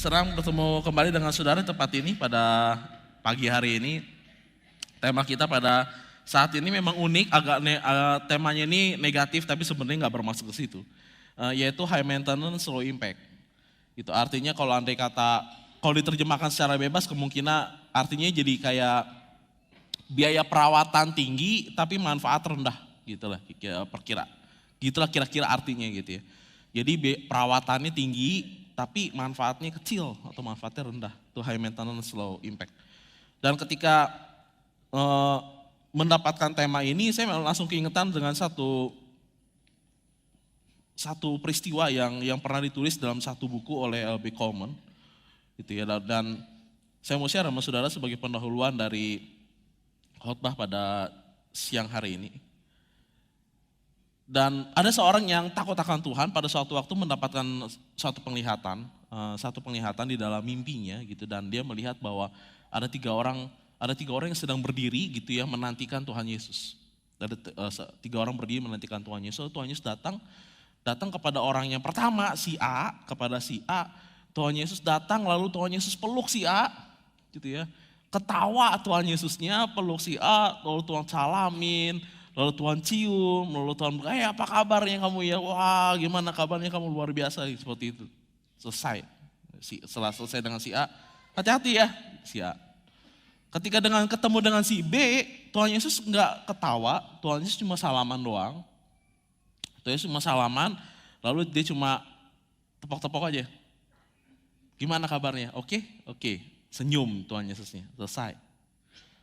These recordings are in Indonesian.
Senang bertemu kembali dengan saudara tepat ini pada pagi hari ini. Tema kita pada saat ini memang unik, temanya ini negatif tapi sebenarnya nggak bermaksud ke situ. Yaitu high maintenance, low impact. Itu artinya kalau diterjemahkan secara bebas kemungkinan artinya jadi kayak biaya perawatan tinggi tapi manfaat rendah, gitulah kira-kira artinya gitu ya. Jadi perawatannya tinggi tapi manfaatnya kecil atau manfaatnya rendah. Itu high maintenance, low impact. Dan ketika mendapatkan tema ini, saya langsung keingetan dengan satu peristiwa yang pernah ditulis dalam satu buku oleh L.B. Coleman, gitu ya. Dan saya mau share sama saudara sebagai pendahuluan dari khotbah pada siang hari ini. Dan ada seorang yang takut akan Tuhan pada suatu waktu mendapatkan satu penglihatan di dalam mimpinya gitu, dan dia melihat bahwa ada tiga orang yang sedang berdiri gitu ya menantikan Tuhan Yesus. Ada tiga orang berdiri menantikan Tuhan Yesus. Tuhan Yesus datang kepada orang yang pertama kepada si A. Tuhan Yesus datang lalu Tuhan Yesus peluk si A gitu ya. Ketawa Tuhan Yesusnya, peluk si A, lalu Tuhan salamin. Lalu Tuhan cium, lalu Tuhan bilang, apa kabarnya kamu ya? Wah, gimana kabarnya kamu, luar biasa, seperti itu. Selesai. Setelah selesai dengan si A, hati-hati ya si A. Ketika ketemu dengan si B, Tuhan Yesus enggak ketawa, Tuhan Yesus cuma salaman doang. Tuhan Yesus cuma salaman, lalu dia cuma tepok-tepok aja. Gimana kabarnya? Oke, senyum Tuhan Yesusnya, selesai.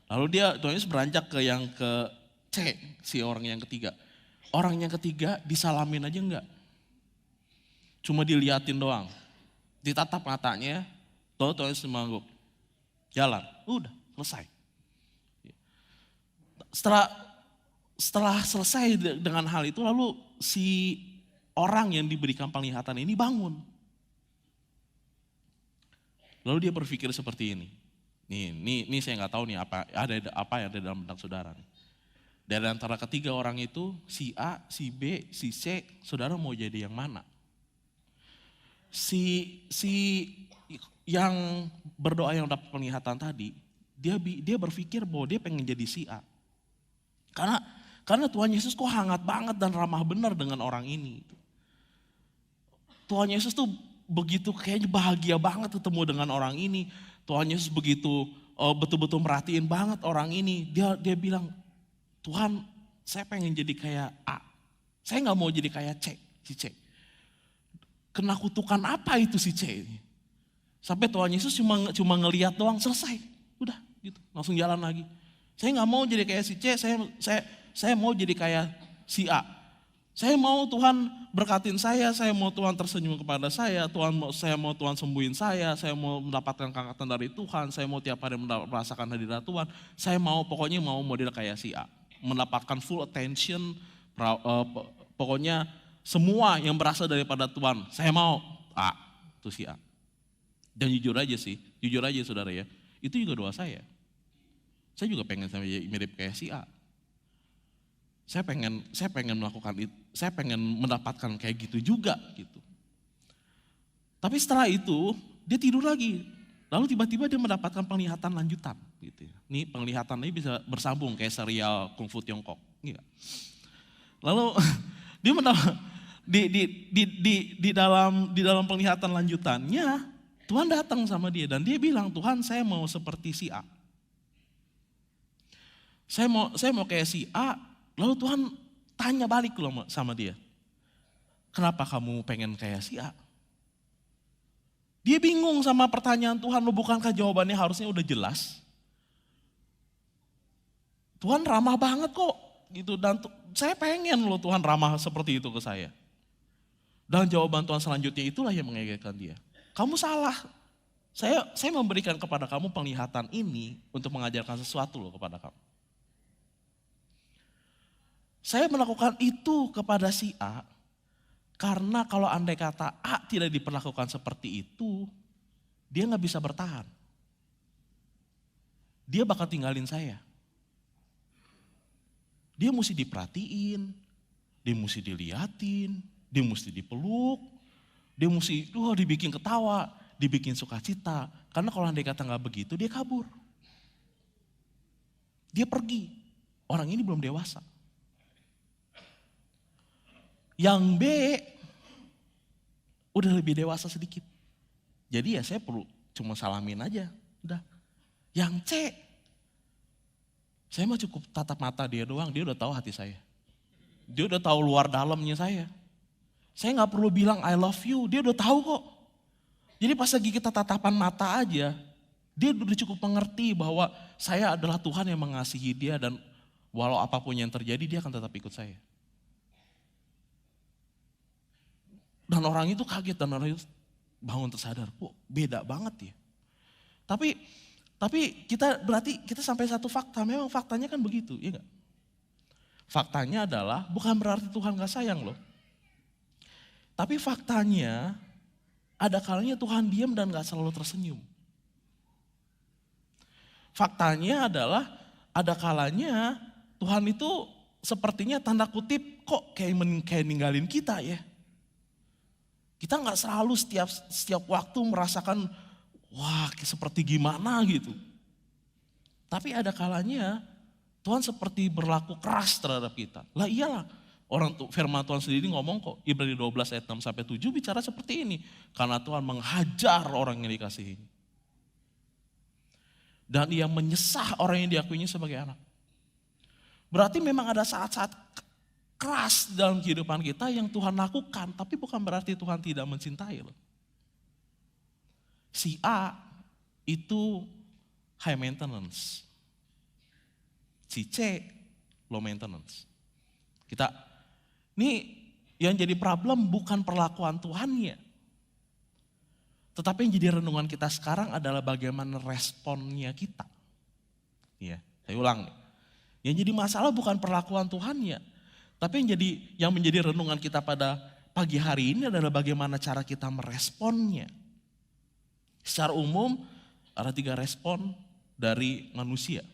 Lalu Tuhan Yesus beranjak ke yang ke C, si orang yang ketiga. Orang yang ketiga disalamin aja enggak. Cuma diliatin doang. Ditatap matanya, Tuhan Yesus mengangguk. Jalan, udah selesai. Setelah selesai dengan hal itu, lalu si orang yang diberikan penglihatan ini bangun. Lalu dia berpikir seperti ini. Ini saya nggak tahu nih apa yang ada dalam benak saudara nih. Dari antara ketiga orang itu, si A, si B, si C, saudara mau jadi yang mana? Si yang berdoa yang dapat penglihatan tadi, dia berpikir bahwa dia pengen jadi si A. Karena Tuhan Yesus kok hangat banget dan ramah benar dengan orang ini. Tuhan Yesus tuh begitu kayaknya bahagia banget ketemu dengan orang ini. Tuhan Yesus begitu betul-betul merhatiin banget orang ini. Dia bilang, Tuhan, saya pengen jadi kayak A. Saya gak mau jadi kayak si C. Kena kutukan apa itu si C ini? Sampai Tuhan Yesus cuma ngeliat doang, selesai. Udah gitu, langsung jalan lagi. Saya gak mau jadi kayak si C, saya mau jadi kayak si A. Saya mau Tuhan berkatin saya mau Tuhan tersenyum kepada saya mau Tuhan sembuhin saya mau mendapatkan keangkatan dari Tuhan, saya mau tiap hari merasakan hadirat Tuhan. Saya pokoknya mau model kayak si A. Mendapatkan full attention, pokoknya semua yang berasal daripada Tuhan, saya mau A, itu si A. Dan jujur aja saudara ya, itu juga doa saya. Saya juga pengen mirip kayak si A. Saya pengen melakukan itu, saya pengen mendapatkan kayak gitu juga gitu. Tapi setelah itu dia tidur lagi. Lalu tiba-tiba dia mendapatkan penglihatan lanjutan gitu ya. Ini penglihatan ini bisa bersambung kayak serial Kung Fu Tiongkok. Gitu. Lalu dia di dalam penglihatan lanjutannya Tuhan datang sama dia dan dia bilang, Tuhan, saya mau seperti si A. Saya mau kayak si A. Lalu Tuhan tanya balik loh sama dia. Kenapa kamu pengen kayak si A? Dia bingung sama pertanyaan Tuhan, bukankah jawabannya harusnya udah jelas? Tuhan ramah banget kok gitu, dan saya pengen loh Tuhan ramah seperti itu ke saya. Dan jawaban Tuhan selanjutnya itulah yang mengegetkan dia. Kamu salah. Saya memberikan kepada kamu penglihatan ini untuk mengajarkan sesuatu loh kepada kamu. Saya melakukan itu kepada si A. Karena kalau andai kata A tidak diperlakukan seperti itu, dia gak bisa bertahan. Dia bakal tinggalin saya. Dia mesti diperhatiin, dia mesti diliatin, dia mesti dipeluk, dia mesti dibikin ketawa, dibikin sukacita. Karena kalau andai kata nggak begitu, dia kabur. Dia pergi. Orang ini belum dewasa. Yang B udah lebih dewasa sedikit. Jadi ya saya perlu cuma salamin aja. Udah. Yang C, saya mah cukup tatap mata dia doang, dia udah tahu hati saya. Dia udah tahu luar dalamnya saya. Saya gak perlu bilang I love you, dia udah tahu kok. Jadi pas lagi kita tatapan mata aja, dia udah cukup mengerti bahwa saya adalah Tuhan yang mengasihi dia dan walau apapun yang terjadi dia akan tetap ikut saya. Dan orang itu kaget dan orang itu bangun tersadar, kok beda banget ya. Tapi kita berarti kita sampai satu fakta, memang faktanya kan begitu, ya enggak? Faktanya adalah bukan berarti Tuhan gak sayang loh. Tapi faktanya ada kalanya Tuhan diam dan gak selalu tersenyum. Faktanya adalah ada kalanya Tuhan itu sepertinya tanda kutip kok kayak ninggalin kita ya. Kita gak selalu setiap waktu merasakan wah seperti gimana gitu. Tapi ada kalanya Tuhan seperti berlaku keras terhadap kita. Lah iyalah, firman Tuhan sendiri ngomong kok, Ibrani 12 ayat 6 sampai 7 bicara seperti ini. Karena Tuhan menghajar orang yang dikasihi. Dan ia menyesah orang yang diakuinya sebagai anak. Berarti memang ada saat-saat keras dalam kehidupan kita yang Tuhan lakukan, tapi bukan berarti Tuhan tidak mencintai loh. Si A itu high maintenance. Si C low maintenance. Ini yang jadi problem bukan perlakuan Tuhannya. Tetapi yang jadi renungan kita sekarang adalah bagaimana responnya kita. Ya, saya ulang nih. Yang jadi masalah bukan perlakuan Tuhannya. Tapi yang menjadi renungan kita pada pagi hari ini adalah bagaimana cara kita meresponnya. Secara umum ada 3 respon dari manusia.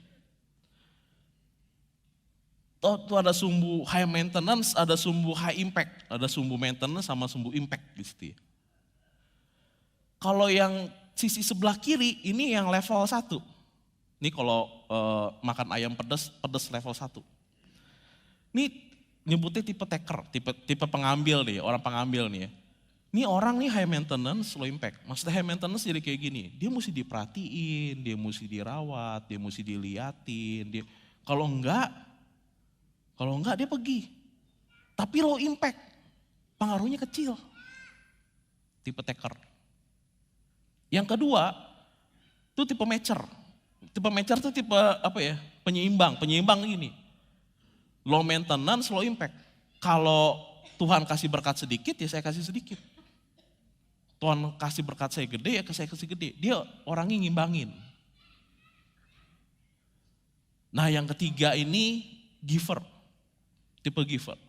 Itu ada sumbu high maintenance, ada sumbu high impact. Ada sumbu maintenance sama sumbu impact di situ ya. Kalau yang sisi sebelah kiri ini yang level 1. Ini kalau makan ayam pedas level 1. Ini nyebutnya tipe taker, tipe pengambil nih, orang pengambil nih ya. Ini orang nih high maintenance, low impact. Maksudnya high maintenance jadi kayak gini, dia mesti diperhatiin, dia mesti dirawat, dia mesti diliatin. Kalau enggak dia pergi. Tapi low impact, pengaruhnya kecil. Tipe taker. Yang kedua, itu tipe matcher. Tipe matcher itu tipe apa ya? Penyeimbang ini. Low maintenance, low impact. Kalau Tuhan kasih berkat sedikit, ya saya kasih sedikit. Tuhan kasih berkat saya gede, ya saya kasih gede. Dia orangnya ngimbangin. Nah yang ketiga ini giver. Tipe giver.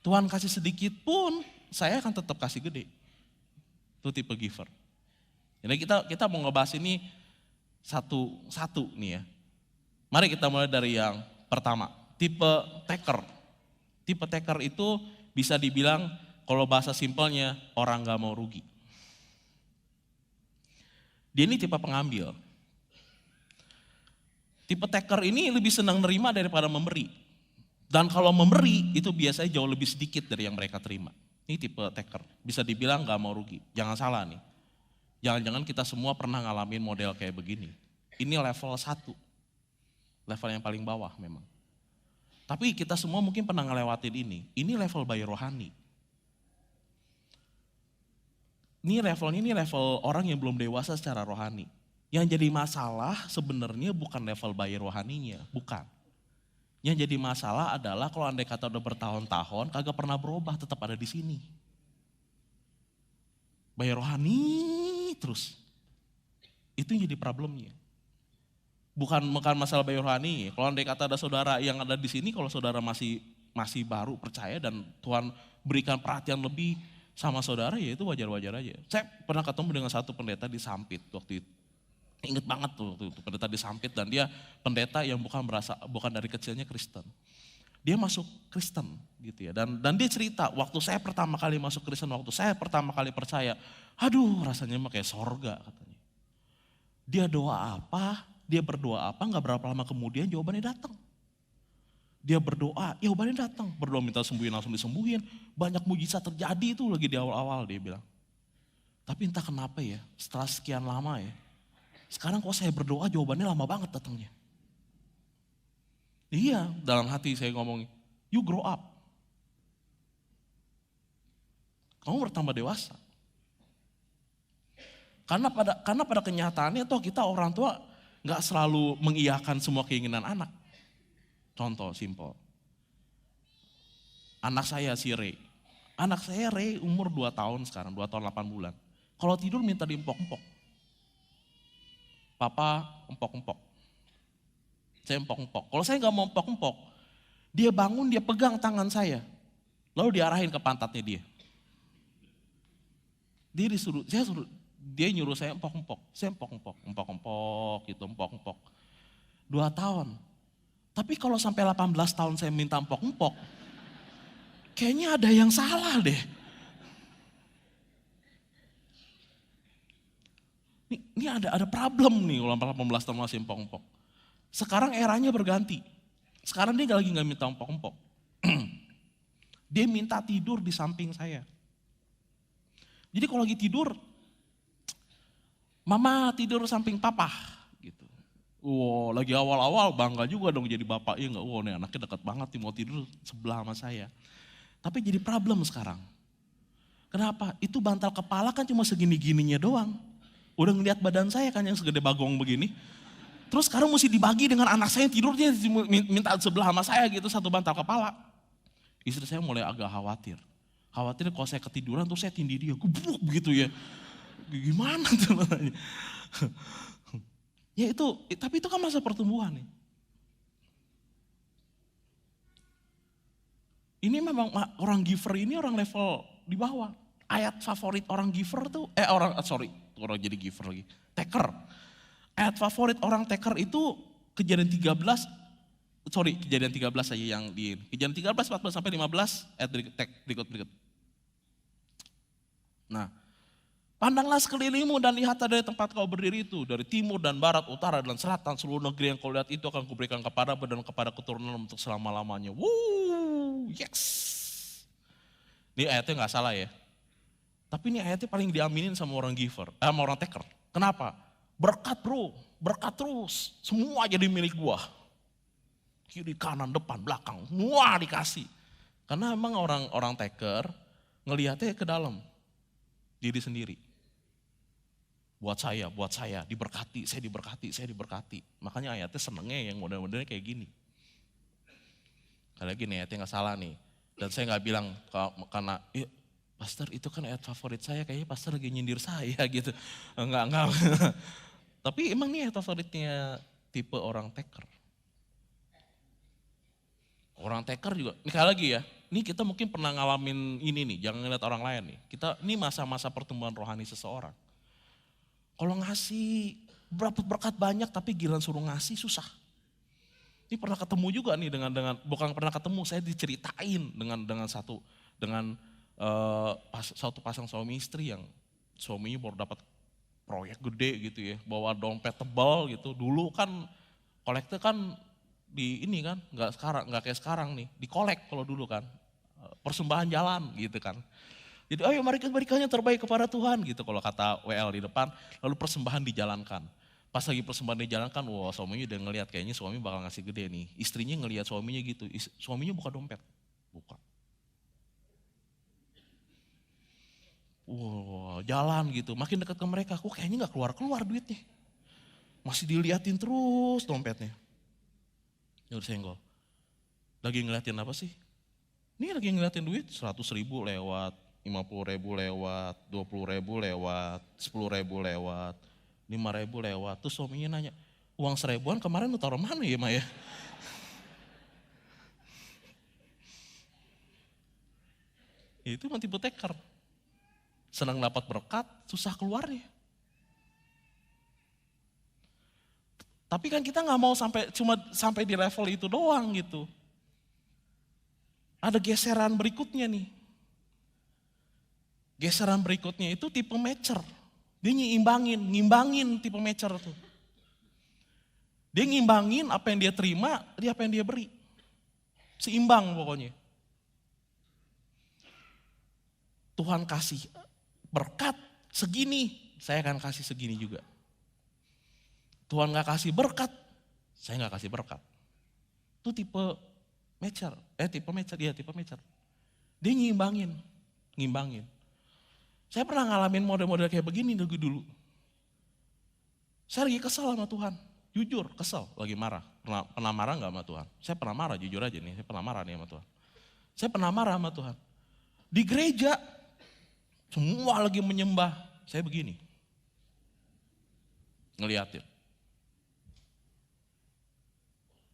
Tuhan kasih sedikit pun, saya akan tetap kasih gede. Itu tipe giver. Jadi kita mau ngebahas ini satu nih ya. Mari kita mulai dari yang pertama. Tipe taker. Tipe taker itu bisa dibilang kalau bahasa simpelnya orang gak mau rugi. Dia ini tipe pengambil. Tipe taker ini lebih senang nerima daripada memberi. Dan kalau memberi itu biasanya jauh lebih sedikit dari yang mereka terima. Ini tipe taker. Bisa dibilang gak mau rugi. Jangan salah nih. Jangan-jangan kita semua pernah ngalamin model kayak begini. Ini level 1. Level yang paling bawah memang. Tapi kita semua mungkin pernah ngelewatin ini. Ini level bayi rohani. Ini level orang yang belum dewasa secara rohani. Yang jadi masalah sebenarnya bukan level bayi rohaninya, bukan. Yang jadi masalah adalah kalau andai kata udah bertahun-tahun kagak pernah berubah, tetap ada di sini. Bayi rohani terus. Itu yang jadi problemnya. Bukan masalah bayi rohani. Kalau andai kata ada saudara yang ada di sini, kalau saudara masih baru percaya dan Tuhan berikan perhatian lebih sama saudara, ya itu wajar-wajar aja. Saya pernah ketemu dengan satu pendeta di Sampit waktu itu. Ingat banget tuh pendeta di Sampit, dan dia pendeta yang bukan dari kecilnya Kristen. Dia masuk Kristen gitu ya. Dan dia cerita waktu saya pertama kali masuk Kristen, waktu saya pertama kali percaya, Aduh rasanya mah kayak sorga katanya. Dia doa apa, dia berdoa apa, gak berapa lama kemudian jawabannya datang. Dia berdoa, jawabannya datang. Berdoa minta sembuhin, langsung disembuhin. Banyak mujizat terjadi itu lagi di awal-awal dia bilang. Tapi entah kenapa ya, setelah sekian lama ya, sekarang kalau saya berdoa jawabannya lama banget datangnya. Iya, dalam hati saya ngomong, you grow up. Kamu bertambah dewasa. Karena pada kenyataannya toh kita orang tua gak selalu mengiyakan semua keinginan anak. Contoh simpel. Anak saya si Ray. Anak saya Ray umur 2 tahun sekarang, 2 tahun 8 bulan. Kalau tidur minta diempok-empok. Papa empok-empok. Saya empok-empok. Kalau saya gak mau empok-empok, dia bangun, dia pegang tangan saya. Lalu diarahin ke pantatnya dia. Dia nyuruh saya empok-empok. Saya empok-empok, empok-empok gitu, empok-empok. 2 tahun. Tapi kalau sampai 18 tahun saya minta empok-empok, kayaknya ada yang salah deh. Ini ada problem nih kalau 18 tahun masih empok-empok. Sekarang eranya berganti. Sekarang dia lagi gak minta empok-empok. Dia minta tidur di samping saya. Jadi kalau lagi tidur, mama tidur samping papa. Gitu. Wow, lagi awal-awal bangga juga dong jadi bapak. Iya enggak, wow nih anaknya dekat banget nih mau tidur sebelah sama saya. Tapi jadi problem sekarang. Kenapa? Itu bantal kepala kan cuma segini-gininya doang. Udah ngeliat badan saya kan yang segede bagong begini. Terus sekarang mesti dibagi dengan anak saya yang tidurnya minta sebelah sama saya gitu, satu bantal kepala. Istri saya mulai agak khawatir. Khawatir kalau saya ketiduran terus saya tindih dia, gubruk begitu ya. Gimana tuh namanya? Ya itu, tapi itu kan masa pertumbuhan nih. Ini memang orang giver ini orang level di bawah. Ayat favorit orang giver tuh, orang jadi giver lagi, taker. Ayat favorit orang taker itu Kejadian 13 aja yang di Kejadian 13, 14 sampai 15 ayat berikut. Nah, pandanglah sekelilingmu dan lihat dari tempat kau berdiri itu, dari timur dan barat, utara dan selatan, seluruh negeri yang kau lihat itu akan kuberikan kepada dan kepada keturunan untuk selama-lamanya. Woo, yes. Ini ayatnya gak salah ya. Tapi ini ayatnya paling diaminin sama orang giver, sama orang taker. Kenapa? Berkat bro, berkat terus, semua jadi milik gua. Kiri, kanan, depan, belakang, semua dikasih. Karena emang orang taker ngelihatnya ke dalam diri sendiri. Buat saya, diberkati, saya diberkati. Makanya ayatnya senengnya yang model-modelnya kayak gini. Karena gini ayatnya gak salah nih. Dan saya gak bilang karena, pastor itu kan ayat favorit saya, kayaknya pastor lagi nyindir saya gitu. Enggak. Tapi emang nih ayat favoritnya tipe orang taker. Orang taker juga, ini kali lagi ya, ini kita mungkin pernah ngalamin ini nih, jangan ngeliat orang lain nih. Ini masa-masa pertumbuhan rohani seseorang. Kalau ngasih berapa berkat banyak tapi giliran suruh ngasih susah. Ini pernah ketemu juga nih bukan pernah ketemu, saya diceritain dengan satu pasang suami istri yang suaminya baru dapat proyek gede gitu ya, bawa dompet tebal gitu. Dulu kan kolektor kan di ini kan, nggak kayak sekarang nih, dikolek kalau dulu kan, persembahan jalan gitu kan. Jadi ayo mari kita berikannya terbaik kepada Tuhan gitu kalau kata WL di depan, lalu persembahan dijalankan. Pas lagi persembahan dijalankan, wah suaminya udah ngelihat kayaknya suami bakal ngasih gede nih. Istrinya ngelihat suaminya gitu, suaminya buka dompet, buka. Wah jalan gitu, makin dekat ke mereka, kok kayaknya gak keluar-keluar duitnya. Masih diliatin terus dompetnya. Udah senggol. Lagi ngeliatin apa sih? Ini lagi ngeliatin duit 100.000 lewat, 50.000 lewat, 20.000 lewat, 10.000 lewat, 5.000 lewat. Terus suaminya nanya, uang 1.000-an kemarin lu taruh mana ya Maya? Itu emang tipe taker. Senang dapat berkat, susah keluarnya. Tapi kan kita nggak mau sampai di level itu doang gitu. Ada geseran berikutnya nih. Geseran berikutnya itu tipe matcher. Dia ngimbangin tipe matcher tuh. Dia ngimbangin apa yang dia terima, dia apa yang dia beri. Seimbang pokoknya. Tuhan kasih berkat segini, saya akan kasih segini juga. Tuhan gak kasih berkat, saya gak kasih berkat. Itu tipe matcher. Dia ngimbangin. Saya pernah ngalamin model-model kayak begini dulu. Saya lagi kesal sama Tuhan. Jujur, kesel, lagi marah. Pernah marah gak sama Tuhan? Saya pernah marah, jujur aja nih, saya pernah marah nih sama Tuhan. Saya pernah marah sama Tuhan. Di gereja, semua lagi menyembah, saya begini. Ngeliatin.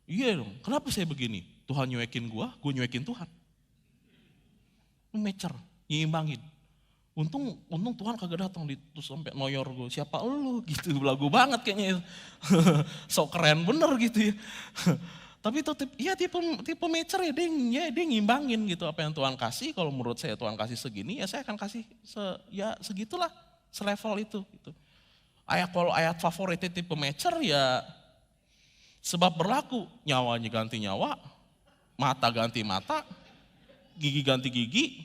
Iya dong, kenapa saya begini? Tuhan nyuekin gue nyuekin Tuhan. Mecer, nyimbangin. Untung Tuhan kagak datang terus sampai noyor gue, siapa lu gitu, belagu banget kayaknya. Sok keren bener gitu ya. Tapi itu tipe mecer ya, dia ngimbangin gitu apa yang Tuhan kasih. Kalau menurut saya Tuhan kasih segini, ya saya akan kasih segitulah, selevel itu. Gitu. Kalau ayat favoritnya tipe mecer ya sebab berlaku, nyawanya ganti nyawa, mata ganti mata, gigi ganti gigi,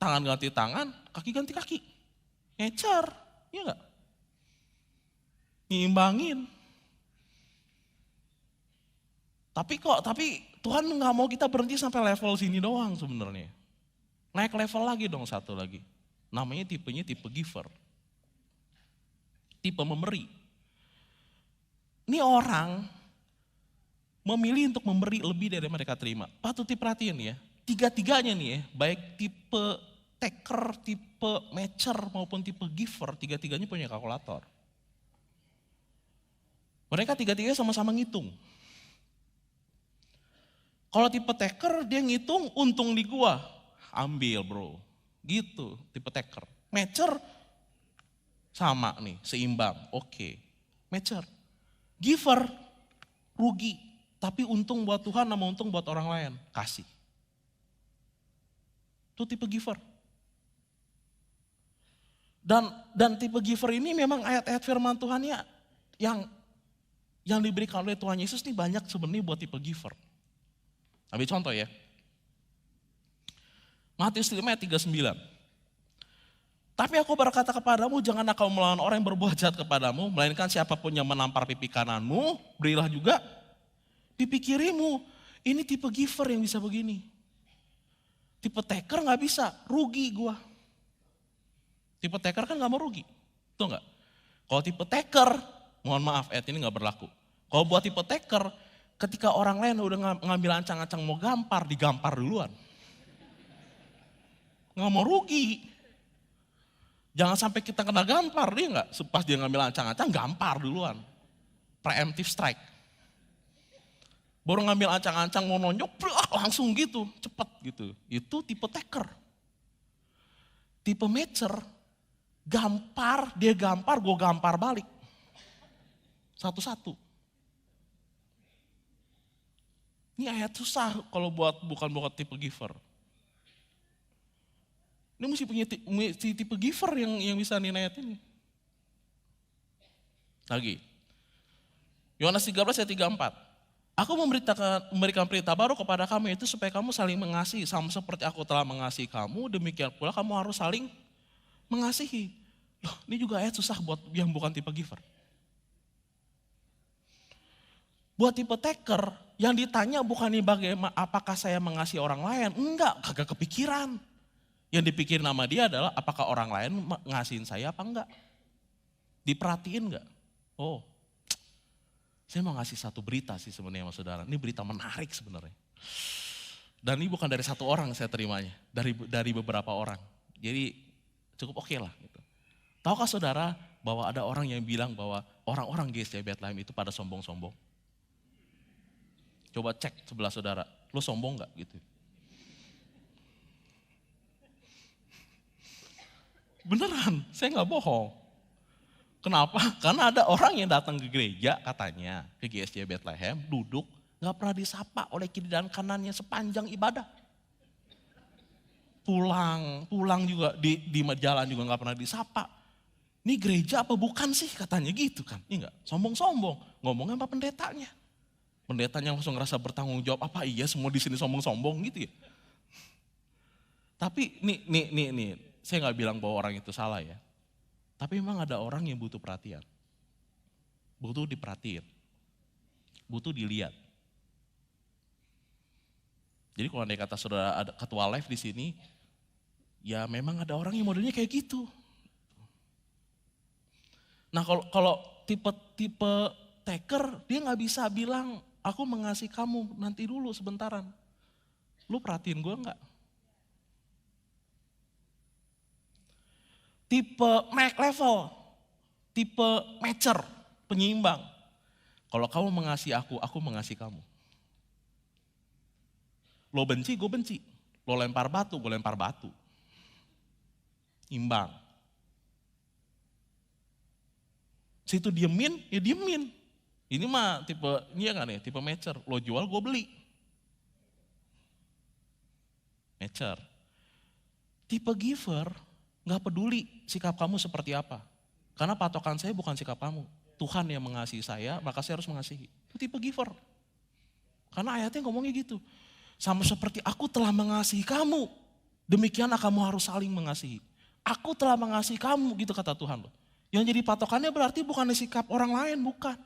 tangan ganti tangan, kaki ganti kaki. Ngecer, ya enggak? Nyimbangin. Tapi Tuhan nggak mau kita berhenti sampai level sini doang sebenarnya. Naik level lagi dong satu lagi. Namanya tipenya tipe giver. Tipe memberi. Ini orang memilih untuk memberi lebih dari mereka terima. Patut diperhatiin ya. Tiga-tiganya nih ya, baik tipe taker, tipe matcher maupun tipe giver, tiga-tiganya punya kalkulator. Mereka tiga-tiganya sama-sama ngitung. Kalau tipe taker dia ngitung untung di gua, ambil bro. Gitu tipe taker. Matcher sama nih, seimbang, oke. Matcher. Giver, rugi. Tapi untung buat Tuhan sama untung buat orang lain, kasih. Itu tipe giver. Dan tipe giver ini memang ayat-ayat firman Tuhannya yang diberikan oleh Tuhan Yesus ini banyak sebenarnya buat tipe giver. Ambil contoh ya. Matius 5 ayat 39. Tapi aku berkata kepadamu, janganlah kau melawan orang yang berbuat jahat kepadamu, melainkan siapapun yang menampar pipi kananmu, berilah juga pipi kirimu. Ini tipe giver yang bisa begini. Tipe taker gak bisa, rugi gua. Tipe taker kan gak mau rugi, betul gak? Kalau tipe taker, mohon maaf ayat ini gak berlaku. Kalau buat tipe taker, ketika orang lain udah ngambil ancang-ancang mau gampar, digampar duluan. Gak mau rugi. Jangan sampai kita kena gampar, dia gak? Pas dia ngambil ancang-ancang, gampar duluan. Preemptive strike. Baru ngambil ancang-ancang mau nonjok, langsung gitu, cepet gitu. Itu tipe taker. Tipe matcher, gampar, dia gampar, gue gampar balik. Satu-satu. Ini ayat susah kalau bukan buat tipe giver. Ini mesti punya tipe giver yang bisa nih ayat ini. Lagi. Yohanes 13 ayat 34. Aku memberikan perintah baru kepada kamu itu supaya kamu saling mengasihi. Sama seperti aku telah mengasihi kamu, demikian pula kamu harus saling mengasihi. Loh, ini juga ayat susah buat yang bukan tipe giver. Buat tipe taker, yang ditanya bukan nih bagaimana, apakah saya mengasihi orang lain. Enggak, kagak kepikiran. Yang dipikirin sama dia adalah apakah orang lain ngasihin saya apa enggak. Diperhatiin enggak? Oh, saya mau ngasih satu berita sih sebenarnya sama saudara. Ini berita menarik sebenarnya. Dan ini bukan dari satu orang saya terimanya, dari beberapa orang. Jadi cukup oke lah. Gitu. Tahukah saudara bahwa ada orang yang bilang bahwa orang-orang GSJ Bethlehem itu pada sombong-sombong? Coba cek sebelah saudara, lo sombong gak gitu? Beneran, saya gak bohong. Kenapa? Karena ada orang yang datang ke gereja katanya, ke GSJ Bethlehem, duduk, gak pernah disapa oleh kiri dan kanannya sepanjang ibadah. pulang juga di jalan juga nggak pernah disapa. Ini gereja apa bukan sih katanya gitu kan? Ini enggak, sombong-sombong. Ngomongnya sama pendetanya. Pendetanya langsung ngerasa bertanggung jawab, apa iya semua di sini sombong-sombong gitu ya. Tapi nih, saya nggak bilang bahwa orang itu salah ya. Tapi memang ada orang yang butuh perhatian. Butuh diperhatiin. Butuh dilihat. Jadi kalau andai kata saudara ada ketua live di sini, ya memang ada orang yang modelnya kayak gitu. Nah kalau tipe taker, dia nggak bisa bilang, aku mengasihi kamu, nanti dulu sebentaran. Lu perhatiin gue nggak? Tipe level, tipe matcher, penyeimbang. Kalau kamu mengasihi aku mengasihi kamu. Lo benci, gue benci. Lo lempar batu, gue lempar batu. Imbang. Situ diemin, ya diemin. Ini mah tipe, ini ya kan ya, tipe matcher. Lo jual, gue beli. Matcher. Tipe giver, gak peduli sikap kamu seperti apa. Karena patokan saya bukan sikap kamu. Tuhan yang mengasihi saya, maka saya harus mengasihi. Itu tipe giver. Karena ayatnya ngomongnya gitu. Sama seperti aku telah mengasihi kamu, demikianlah kamu harus saling mengasihi. Aku telah mengasihi kamu, gitu kata Tuhan loh. Yang jadi patokannya berarti bukan sikap orang lain, bukan.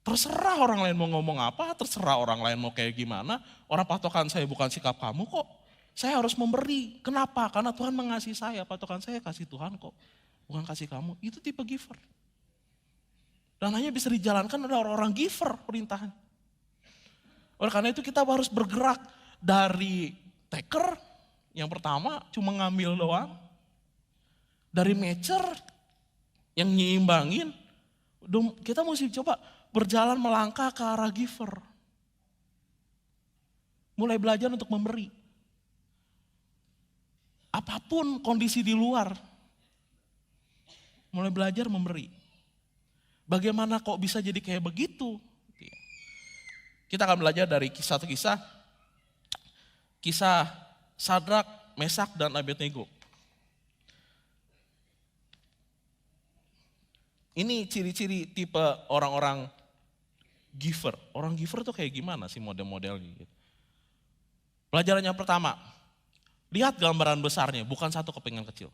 Terserah orang lain mau ngomong apa, terserah orang lain mau kayak gimana. Orang patokan saya bukan sikap kamu kok. Saya harus memberi. Kenapa? Karena Tuhan mengasihi saya. Patokan saya kasih Tuhan kok. Bukan kasih kamu. Itu tipe giver. Dan hanya bisa dijalankan oleh orang-orang giver perintahnya. Oleh karena itu kita harus bergerak dari taker. Yang pertama cuma ngambil doang. Dari matcher yang nyimbangin. Kita mesti coba berjalan melangkah ke arah giver. Mulai belajar untuk memberi. Apapun kondisi di luar. Mulai belajar memberi. Bagaimana kok bisa jadi kayak begitu? Kita akan belajar dari kisah Sadrak, Mesak, dan Abednego. Ini ciri-ciri tipe orang-orang giver. Orang giver tuh kayak gimana sih model-modelnya? Pelajaran yang pertama, lihat gambaran besarnya, bukan satu kepingan kecil.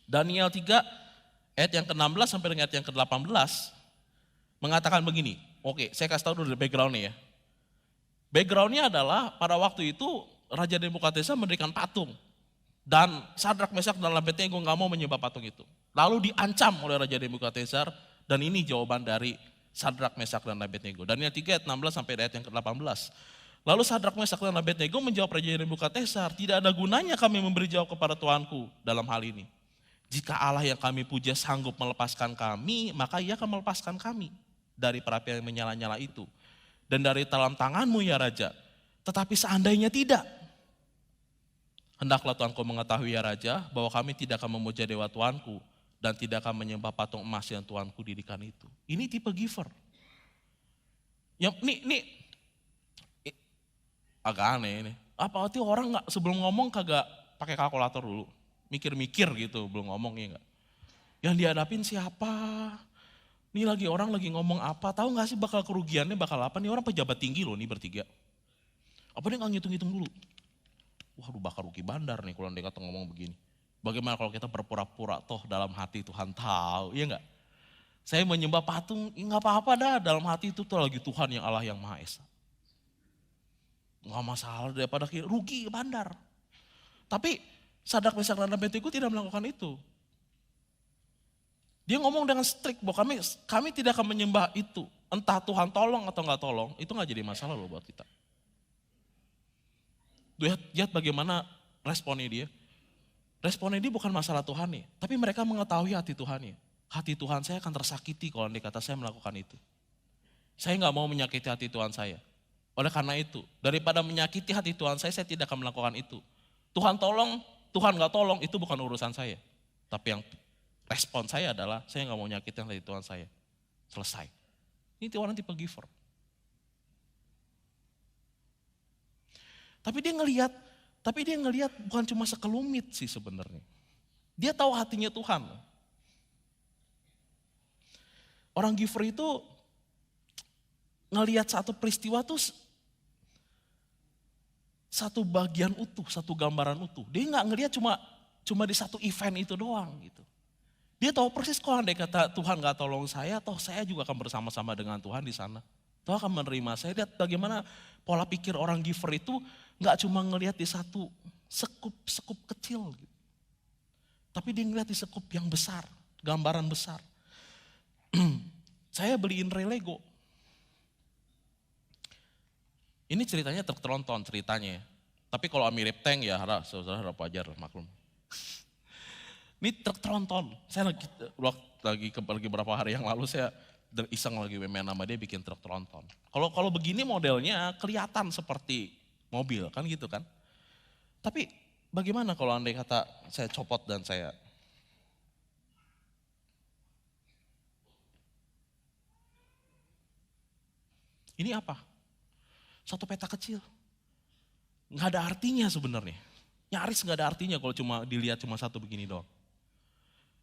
Daniel 3 ayat yang ke-16 sampai dengan ayat yang ke-18 mengatakan begini. Oke, saya kasih tahu dulu background-nya ya. Background-nya adalah pada waktu itu Raja Nebukadnezar mendirikan patung. Dan Sadrak, Mesak, dan Abednego gak mau menyembah patung itu. Lalu diancam oleh Raja Nebukadnezar, dan ini jawaban dari Sadrak, Mesak, dan Abednego. Daniel 3 ayat 16 sampai ayat yang ke-18. Lalu Sadrak, Mesak, dan Abednego menjawab Raja Nebukadnezar, tidak ada gunanya kami memberi jawab kepada Tuanku dalam hal ini. Jika Allah yang kami puja sanggup melepaskan kami, maka ia akan melepaskan kami dari perapian yang menyala-nyala itu. Dan dari dalam tanganmu ya Raja. Tetapi seandainya tidak, hendaklah Tuanku mengetahui ya Raja, bahwa kami tidak akan memuja dewa Tuanku, dan tidak akan menyembah patung emas yang Tuanku dirikan itu. Ini tipe giver. Yang ini agak aneh ini. Apa arti orang nggak sebelum ngomong kagak pakai kalkulator dulu, mikir-mikir gitu, belum ngomong ya nggak. Yang dihadapin siapa? Ini orang lagi ngomong apa? Tahu nggak sih bakal kerugiannya bakal apa? Nih orang pejabat tinggi loh nih bertiga. Apa dia nggak ngitung-ngitung dulu? Waduh bakal rugi bandar nih kalau dia kata ngomong begini. Bagaimana kalau kita berpura-pura toh dalam hati Tuhan tahu, iya nggak? Saya menyembah patung, nggak apa-apa dah dalam hati itu tuh lagi Tuhan yang Allah yang Maha Esa. Nggak masalah daripada rugi bandar. Tapi Sadrak, Mesak, dan Abednego tidak melakukan itu. Dia ngomong dengan strict bahwa kami tidak akan menyembah itu. Entah Tuhan tolong atau nggak tolong, itu nggak jadi masalah loh buat kita. Lihat bagaimana responnya dia. Responnya dia bukan masalah Tuhan nih, tapi mereka mengetahui hati Tuhan ya. Hati Tuhan saya akan tersakiti kalau dikata saya melakukan itu. Saya nggak mau menyakiti hati Tuhan saya. Oleh karena itu, daripada menyakiti hati Tuhan saya tidak akan melakukan itu. Tuhan tolong, Tuhan nggak tolong, itu bukan urusan saya. Tapi yang respon saya adalah, saya nggak mau nyakitin hati Tuhan saya. Selesai. Ini orang tipe giver. Tapi dia ngelihat Tapi dia ngelihat bukan cuma sekelumit sih sebenarnya. Dia tahu hatinya Tuhan. Orang giver itu ngelihat satu peristiwa tuh satu bagian utuh, satu gambaran utuh. Dia nggak ngelihat cuma di satu event itu doang gitu. Dia tahu persis kalau andai kata Tuhan nggak tolong saya, toh saya juga akan bersama-sama dengan Tuhan di sana. Tuhan akan menerima saya. Lihat bagaimana pola pikir orang giver itu nggak cuma ngelihat di satu sekup kecil, gitu. Tapi dia ngelihat di sekup yang besar, gambaran besar. Saya beliin rel Lego. Ini ceritanya tertonton ceritanya. Tapi kalau mirip tank ya saudara harap wajar maklum. Ini tertonton. Saya lagi beberapa hari yang lalu saya iseng lagi main nama dia bikin truk tronton. Kalau begini modelnya kelihatan seperti mobil kan gitu kan. Tapi bagaimana kalau andai kata saya copot dan saya ini apa? Satu peta kecil. Nggak ada artinya sebenarnya. Nyaris nggak ada artinya kalau cuma dilihat cuma satu begini doang.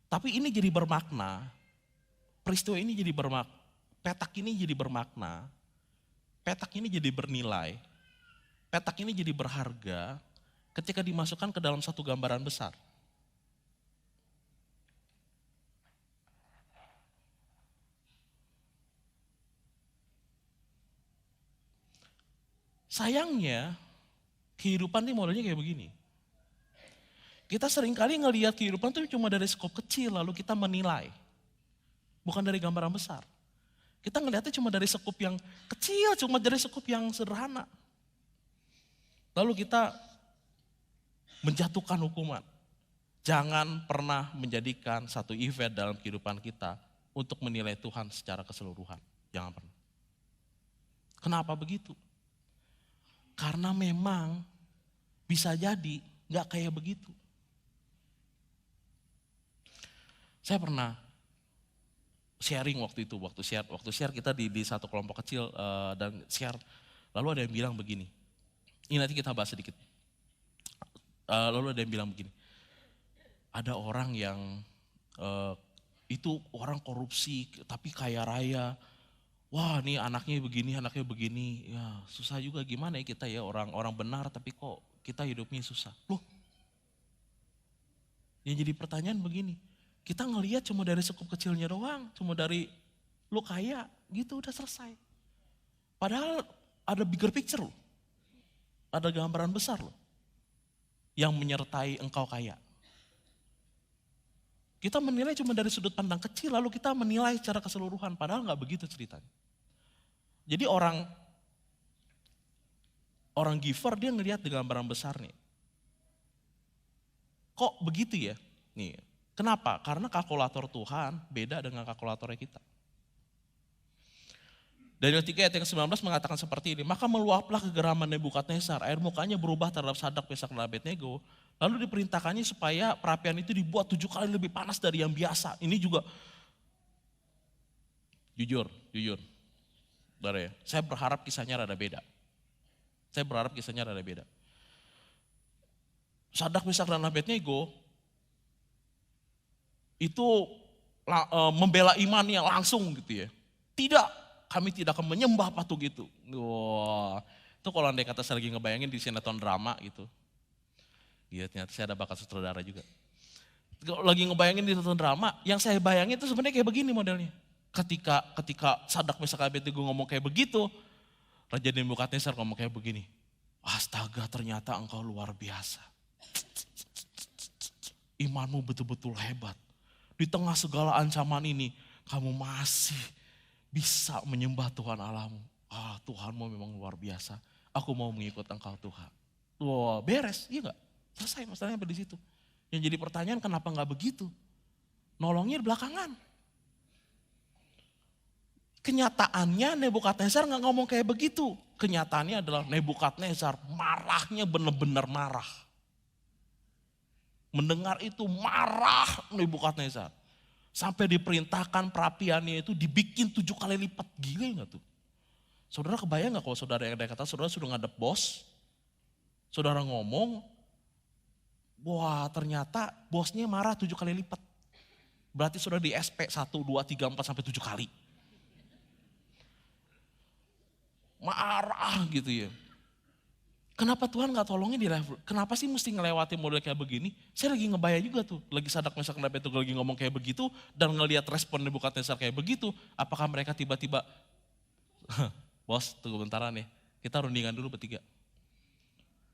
Tapi ini jadi bermakna. Peristiwa ini jadi bermakna. Petak ini jadi bermakna. Petak ini jadi bernilai. Petak ini jadi berharga ketika dimasukkan ke dalam satu gambaran besar. Sayangnya, kehidupan ini modelnya kayak begini. Kita seringkali ngelihat kehidupan itu cuma dari skop kecil, lalu kita menilai. Bukan dari gambaran besar. Kita ngelihatnya cuma dari skop yang kecil, cuma dari skop yang sederhana. Lalu kita menjatuhkan hukuman. Jangan pernah menjadikan satu event dalam kehidupan kita untuk menilai Tuhan secara keseluruhan. Jangan pernah. Kenapa begitu? Karena memang bisa jadi gak kayak begitu. Saya pernah sharing waktu share kita di satu kelompok kecil dan share. Lalu ada yang bilang begini, ini nanti kita bahas sedikit. Lalu ada yang bilang begini, ada orang yang itu orang korupsi tapi kaya raya. Wah nih anaknya begini, ya susah juga gimana ya kita ya orang benar tapi kok kita hidupnya susah. Loh, yang jadi pertanyaan begini, kita ngelihat cuma dari sekup kecilnya doang, cuma dari lu kaya gitu udah selesai. Padahal ada bigger picture loh, ada gambaran besar loh yang menyertai engkau kaya. Kita menilai cuma dari sudut pandang kecil lalu kita menilai secara keseluruhan, padahal gak begitu ceritanya. Jadi orang giver dia ngelihat di gambaran besar nih. Kok begitu ya? Nih, kenapa? Karena kalkulator Tuhan beda dengan kalkulatornya kita. Daniel 3 ayat yang 19 mengatakan seperti ini, maka meluaplah kegeraman Nebukadnezar, air mukanya berubah terhadap Sadrak, Mesak dan Abednego, lalu diperintahkannya supaya perapian itu dibuat 7 kali lebih panas dari yang biasa. Ini juga jujur. Saudara ya, saya berharap kisahnya rada beda. Sadrak, Mesak dan Abednego itu membela imannya langsung gitu ya. Tidak, kami tidak akan menyembah patung itu. Wah, itu kalau andai kata saya lagi ngebayangin di sinetron drama gitu. Iya ternyata saya ada bakat sutradara juga. Kalau lagi ngebayangin di sinetron drama, yang saya bayangin itu sebenarnya kayak begini modelnya. Ketika Sadrak, Mesak, Abednego ngomong kayak begitu, Raja Nebukadnezar ngomong kayak begini. Astaga, ternyata engkau luar biasa. Imanmu betul-betul hebat. Di tengah segala ancaman ini, kamu masih bisa menyembah Tuhan Allahmu. Tuhanmu memang luar biasa. Aku mau mengikut engkau Tuhan. Wah, beres, iya gak? Selesai masalahnya di situ. Yang jadi pertanyaan kenapa gak begitu? Nolongnya belakangan. Kenyataannya Nebukadnezar gak ngomong kayak begitu. Kenyataannya adalah Nebukadnezar marahnya benar-benar marah. Mendengar itu marah Nebukadnezar. Sampai diperintahkan perapiannya itu dibikin 7 kali lipat. Gila gak tuh? Saudara kebayang gak kalau saudara yang ada kata saudara sudah ngadep bos. Saudara ngomong, wah ternyata bosnya marah 7 kali lipat. Berarti sudah di SP 1, 2, 3, 4, sampai 7 kali. Marah gitu ya. Kenapa Tuhan gak tolongin di level? Kenapa sih mesti ngelewati model kayak begini? Saya lagi ngebaya juga tuh. Lagi Sadak Mesak Abednego lagi ngomong kayak begitu. Dan ngelihat respon Nebukadnezar kayak begitu. Apakah mereka tiba-tiba, bos tunggu bentaran ya. Kita rundingan dulu bertiga.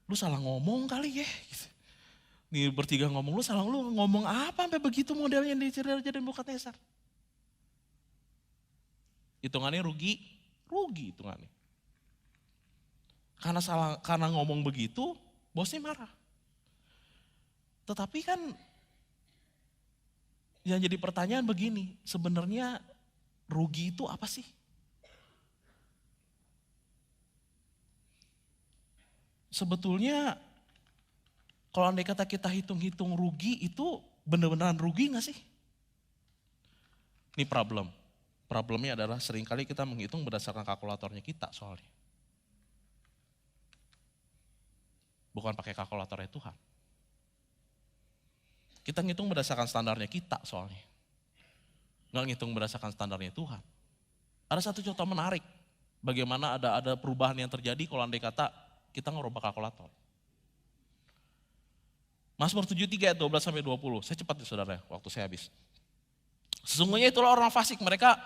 Lu salah ngomong kali ya. Gitu. Nih bertiga ngomong, lu ngomong apa sampai begitu modelnya di cerita Nebukadnezar. Hitungannya rugi hitungannya. Karena ngomong begitu, bosnya marah. Tetapi kan yang jadi pertanyaan begini, sebenarnya rugi itu apa sih? Sebetulnya kalau andai kata kita hitung-hitung rugi itu benar-benar rugi gak sih? Ini problemnya adalah seringkali kita menghitung berdasarkan kalkulatornya kita soalnya. Bukan pakai kalkulatornya Tuhan. Kita ngitung berdasarkan standarnya kita soalnya. Nggak ngitung berdasarkan standarnya Tuhan. Ada satu contoh menarik. Bagaimana ada perubahan yang terjadi kalau andai kata kita ngerubah kalkulator. Mazmur 73 ayat 12 sampai 20. Saya cepat nih saudara, waktu saya habis. Sesungguhnya itulah orang fasik, mereka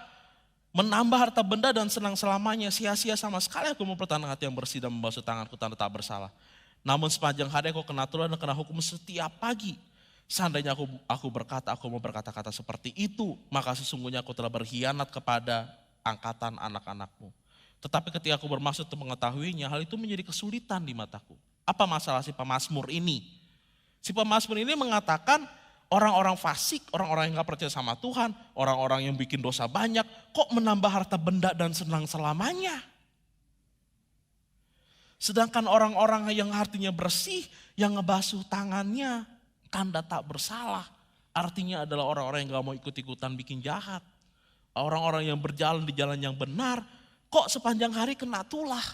menambah harta benda dan senang selamanya. Sia-sia sama sekali aku mempertahankan hati yang bersih dan membasuh tanganku tanda tak bersalah. Namun sepanjang hari aku kena tulah dan kena hukum setiap pagi. Seandainya aku berkata, aku mau berkata-kata seperti itu, maka sesungguhnya aku telah berkhianat kepada angkatan anak-anakmu. Tetapi ketika aku bermaksud untuk mengetahuinya, hal itu menjadi kesulitan di mataku. Apa masalah si pemazmur ini? Si pemazmur ini mengatakan orang-orang fasik, orang-orang yang gak percaya sama Tuhan, orang-orang yang bikin dosa banyak, kok menambah harta benda dan senang selamanya? Sedangkan orang-orang yang hatinya bersih, yang ngebasuh tangannya, tanda tak bersalah. Artinya adalah orang-orang yang gak mau ikut-ikutan bikin jahat. Orang-orang yang berjalan di jalan yang benar, kok sepanjang hari kena tulah?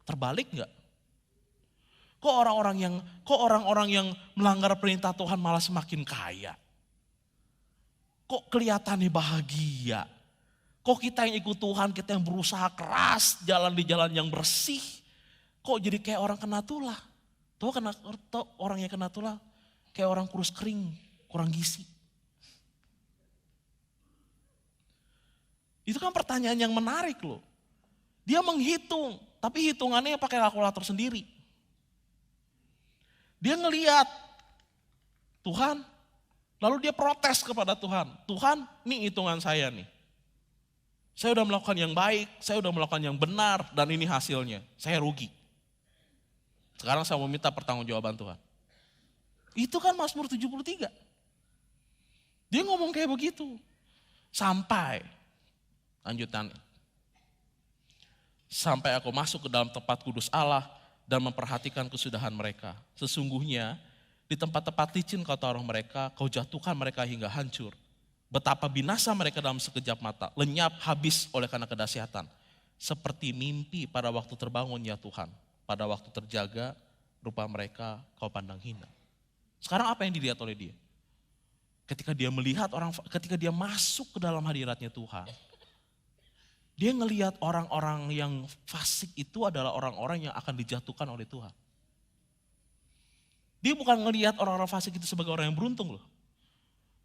Terbalik gak? Kok orang-orang yang melanggar perintah Tuhan malah semakin kaya? Kok kelihatannya bahagia? Kok kita yang ikut Tuhan, kita yang berusaha keras, jalan di jalan yang bersih, kok jadi kayak orang kena tulah? Tuh orang yang kena tulah kayak orang kurus kering, kurang gizi. Itu kan pertanyaan yang menarik loh. Dia menghitung, tapi hitungannya pakai kalkulator sendiri. Dia ngeliat Tuhan, lalu dia protes kepada Tuhan. Tuhan, nih hitungan saya nih. Saya udah melakukan yang baik, saya udah melakukan yang benar, dan ini hasilnya. Saya rugi. Sekarang saya mau minta pertanggungjawaban Tuhan. Itu kan Mazmur 73. Dia ngomong kayak begitu. Sampai, lanjutannya. Sampai aku masuk ke dalam tempat kudus Allah dan memperhatikan kesudahan mereka. Sesungguhnya di tempat-tempat licin kau taruh mereka, kau jatuhkan mereka hingga hancur. Betapa binasa mereka dalam sekejap mata, lenyap habis oleh karena kedahsyatan. Seperti mimpi pada waktu terbangun ya Tuhan, pada waktu terjaga rupa mereka kau pandang hina. Sekarang apa yang dilihat oleh dia? Ketika dia melihat ketika dia masuk ke dalam hadiratnya Tuhan, dia ngelihat orang-orang yang fasik itu adalah orang-orang yang akan dijatuhkan oleh Tuhan. Dia bukan ngelihat orang-orang fasik itu sebagai orang yang beruntung loh.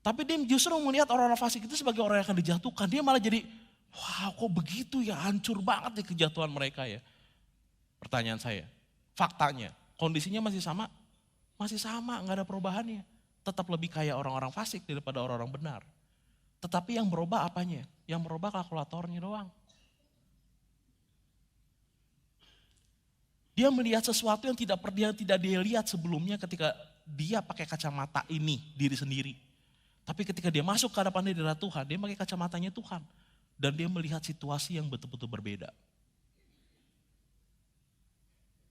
Tapi dia justru melihat orang-orang fasik itu sebagai orang yang akan dijatuhkan. Dia malah jadi, wow kok begitu ya, hancur banget ya kejatuhan mereka ya. Pertanyaan saya, faktanya, kondisinya masih sama? Masih sama, gak ada perubahannya. Tetap lebih kaya orang-orang fasik daripada orang-orang benar. Tetapi yang berubah apanya? Yang berubah kalkulatornya doang. Dia melihat sesuatu yang tidak dia lihat sebelumnya ketika dia pakai kacamata ini, diri sendiri. Tapi ketika dia masuk ke hadapan hadirat Tuhan, dia pakai kacamatanya Tuhan. Dan dia melihat situasi yang betul-betul berbeda.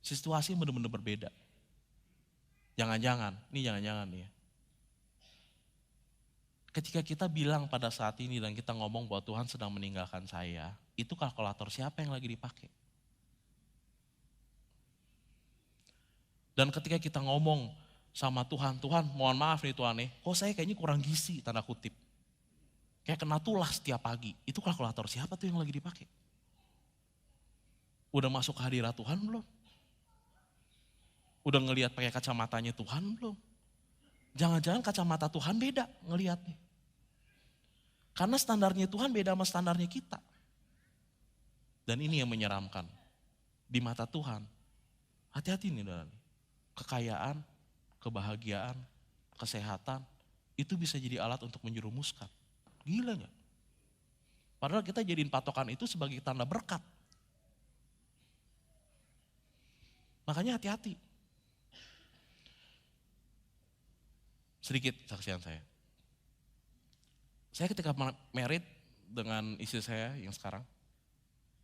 Situasi yang benar-benar berbeda. Jangan-jangan nih ya. Ketika kita bilang pada saat ini dan kita ngomong bahwa Tuhan sedang meninggalkan saya, itu kalkulator siapa yang lagi dipakai? Dan ketika kita ngomong sama Tuhan, Tuhan mohon maaf nih Tuhan kok saya kayaknya kurang gizi, tanda kutip. Kayak kena tulah setiap pagi. Itu kalkulator siapa tuh yang lagi dipakai? Udah masuk ke hadirat Tuhan belum? Udah ngelihat pakai kacamatanya Tuhan belum? Jangan-jangan kacamata Tuhan beda ngelihatnya. Karena standarnya Tuhan beda sama standarnya kita. Dan ini yang menyeramkan. Di mata Tuhan, hati-hati nih saudara. Kekayaan, kebahagiaan, kesehatan, itu bisa jadi alat untuk menjerumuskan. Gila gak? Padahal kita jadiin patokan itu sebagai tanda berkat. Makanya hati-hati. Sedikit saksian saya. Saya ketika married dengan istri saya yang sekarang,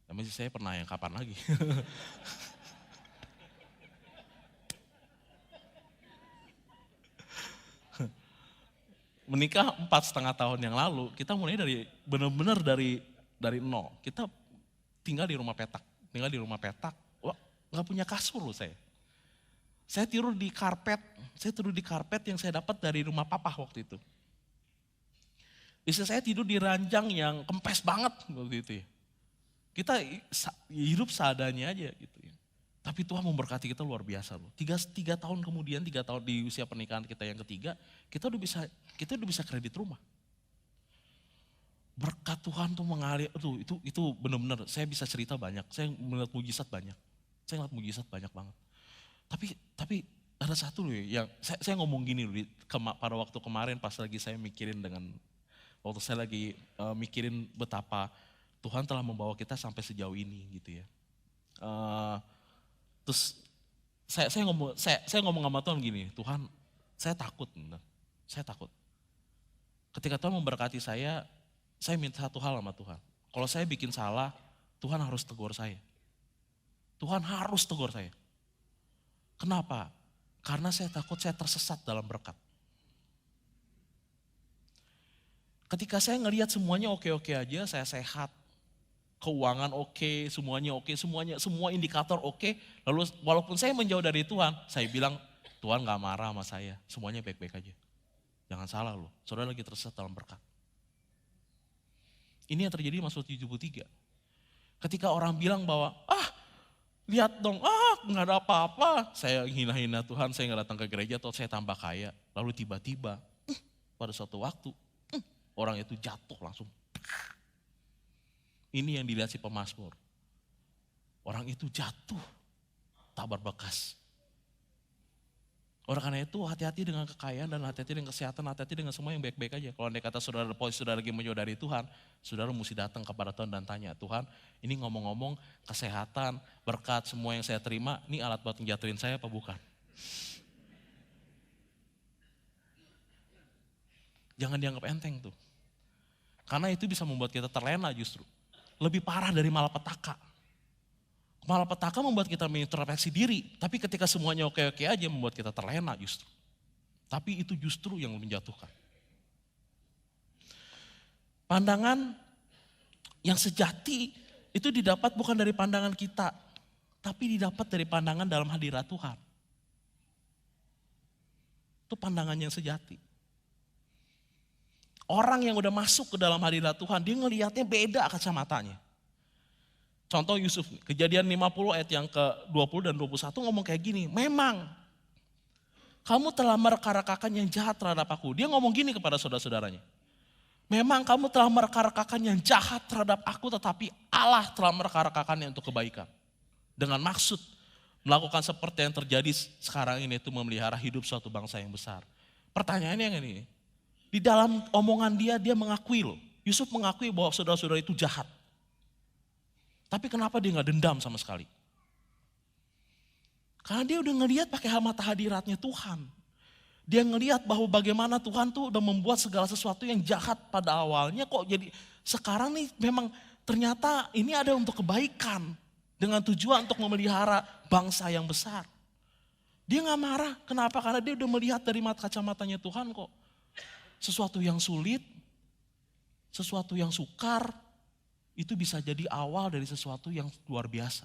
sama istri saya pernah yang kapan lagi. Menikah 4,5 tahun yang lalu, kita mulai dari benar-benar dari nol. Kita tinggal di rumah petak, wah nggak punya kasur loh saya. Saya tidur di karpet yang saya dapat dari rumah papa waktu itu. Istri saya tidur di ranjang yang kempes banget waktu itu ya. Kita hidup seadanya aja gitu ya. Tapi Tuhan memberkati kita luar biasa loh. 3 tahun kemudian, 3 tahun di usia pernikahan kita yang ketiga, kita udah bisa kredit rumah. Berkat Tuhan tuh mengalir, itu benar-benar saya bisa cerita banyak. Saya melihat mujizat banyak. Saya ngeliat mujizat banyak banget. Tapi ada satu loh yang saya ngomong gini loh pada waktu kemarin pas lagi saya mikirin waktu saya lagi mikirin betapa Tuhan telah membawa kita sampai sejauh ini gitu ya. Terus saya ngomong sama Tuhan gini, Tuhan saya takut. Ketika Tuhan memberkati saya minta satu hal sama Tuhan. Kalau saya bikin salah, Tuhan harus tegur saya. Tuhan harus tegur saya. Kenapa? Karena saya takut saya tersesat dalam berkat. Ketika saya ngelihat semuanya oke-oke aja, saya sehat, keuangan oke, semua indikator oke. Lalu walaupun saya menjauh dari Tuhan, saya bilang Tuhan gak marah sama saya, semuanya baik-baik aja. Jangan salah loh, saudara lagi tersesat dalam berkat. Ini yang terjadi di Mazmur 73. Ketika orang bilang bahwa, lihat dong, gak ada apa-apa. Saya hina-hina Tuhan, saya gak datang ke gereja atau saya tambah kaya. Lalu tiba-tiba, pada suatu waktu, orang itu jatuh langsung. Ini yang dilihat si pemazmur. Orang itu jatuh, tak berbekas. Oleh karena itu hati-hati dengan kekayaan dan hati-hati dengan kesehatan, hati-hati dengan semua yang baik-baik aja. Kalau andai kata saudara lagi menjauh dari Tuhan, saudara mesti datang kepada Tuhan dan tanya, Tuhan ini ngomong-ngomong kesehatan, berkat, semua yang saya terima, ini alat buat menjatuhin saya apa bukan? Jangan dianggap enteng tuh. Karena itu bisa membuat kita terlena justru. Lebih parah dari malapetaka. Malapetaka membuat kita mengintrospeksi diri. Tapi ketika semuanya oke-oke aja membuat kita terlena justru. Tapi itu justru yang menjatuhkan. Pandangan yang sejati itu didapat bukan dari pandangan kita. Tapi didapat dari pandangan dalam hadirat Tuhan. Itu pandangan yang sejati. Orang yang udah masuk ke dalam hadirat Tuhan, dia ngelihatnya beda kacamatanya. Contoh Yusuf, Kejadian 50 ayat yang ke-20 dan 21 ngomong kayak gini, memang kamu telah mereka-rekakan yang jahat terhadap aku. Dia ngomong gini kepada saudara-saudaranya. Memang kamu telah mereka-rekakan yang jahat terhadap aku, tetapi Allah telah mereka-rekakannya untuk kebaikan. Dengan maksud melakukan seperti yang terjadi sekarang ini, itu memelihara hidup suatu bangsa yang besar. Pertanyaannya yang ini, di dalam omongan dia mengakui loh. Yusuf mengakui bahwa saudara-saudara itu jahat. Tapi kenapa dia gak dendam sama sekali? Karena dia udah ngelihat pakai mata hadiratnya Tuhan. Dia ngelihat bahwa bagaimana Tuhan tuh udah membuat segala sesuatu yang jahat pada awalnya kok jadi sekarang nih memang ternyata ini ada untuk kebaikan. Dengan tujuan untuk memelihara bangsa yang besar. Dia gak marah, kenapa? Karena dia udah melihat dari mata kacamatanya Tuhan kok. Sesuatu yang sulit, sesuatu yang sukar, itu bisa jadi awal dari sesuatu yang luar biasa.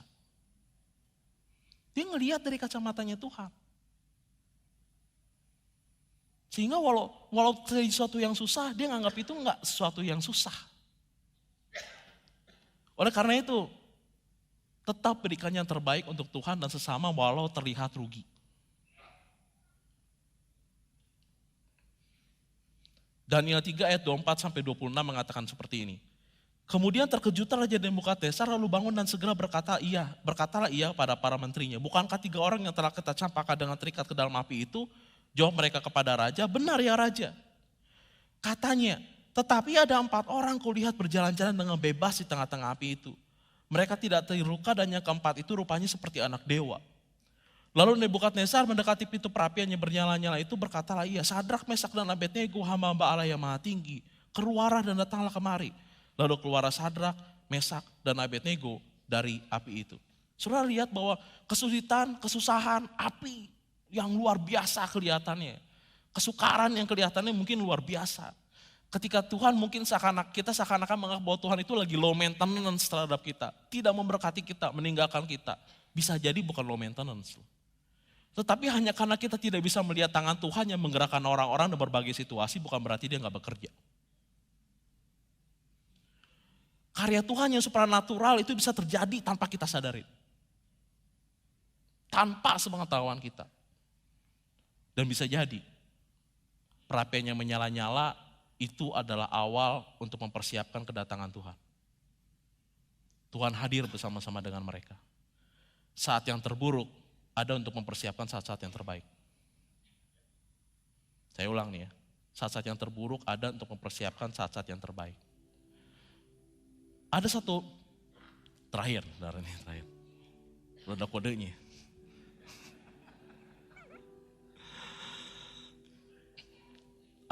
Dia ngelihat dari kacamatanya Tuhan. Sehingga walau terjadi sesuatu yang susah, dia nganggap itu enggak sesuatu yang susah. Oleh karena itu, tetap berikan yang terbaik untuk Tuhan dan sesama walau terlihat rugi. Daniel 3 ayat 24 sampai 26 mengatakan seperti ini. Kemudian terkejutlah Raja Nebukadnezar lalu bangun dan segera berkatalah ia pada para menterinya. Bukankah 3 orang yang telah kita campakkan dengan terikat ke dalam api itu? Jawab mereka kepada raja, benar ya raja. Katanya, tetapi ada 4 orang kulihat berjalan-jalan dengan bebas di tengah-tengah api itu. Mereka tidak terluka dan yang keempat itu rupanya seperti anak dewa. Lalu Nebukadnezar mendekati pintu perapian yang bernyala-nyala itu berkatalah ia, Sadrak, Mesak dan Abednego hamba-hamba Allah yang maha tinggi, keluarlah dan datanglah kemari. Lalu keluarlah Sadrak, Mesak dan Abednego dari api itu. Saudara lihat bahwa kesulitan, kesusahan, api yang luar biasa kelihatannya. Kesukaran yang kelihatannya mungkin luar biasa. Ketika Tuhan mungkin seakan-akan menganggap bahwa Tuhan itu lagi low maintenance terhadap kita. Tidak memberkati kita, meninggalkan kita. Bisa jadi bukan low maintenance. Tetapi hanya karena kita tidak bisa melihat tangan Tuhan yang menggerakkan orang-orang dalam berbagai situasi, bukan berarti dia gak bekerja. Karya Tuhan yang supranatural itu bisa terjadi tanpa kita sadarin. Tanpa sepengetahuan kita. Dan bisa jadi, perapian yang menyala-nyala itu adalah awal untuk mempersiapkan kedatangan Tuhan. Tuhan hadir bersama-sama dengan mereka. Saat yang terburuk ada untuk mempersiapkan saat-saat yang terbaik. Saya ulang nih ya, saat-saat yang terburuk ada untuk mempersiapkan saat-saat yang terbaik. Ada satu, terakhir. Udah kodenya.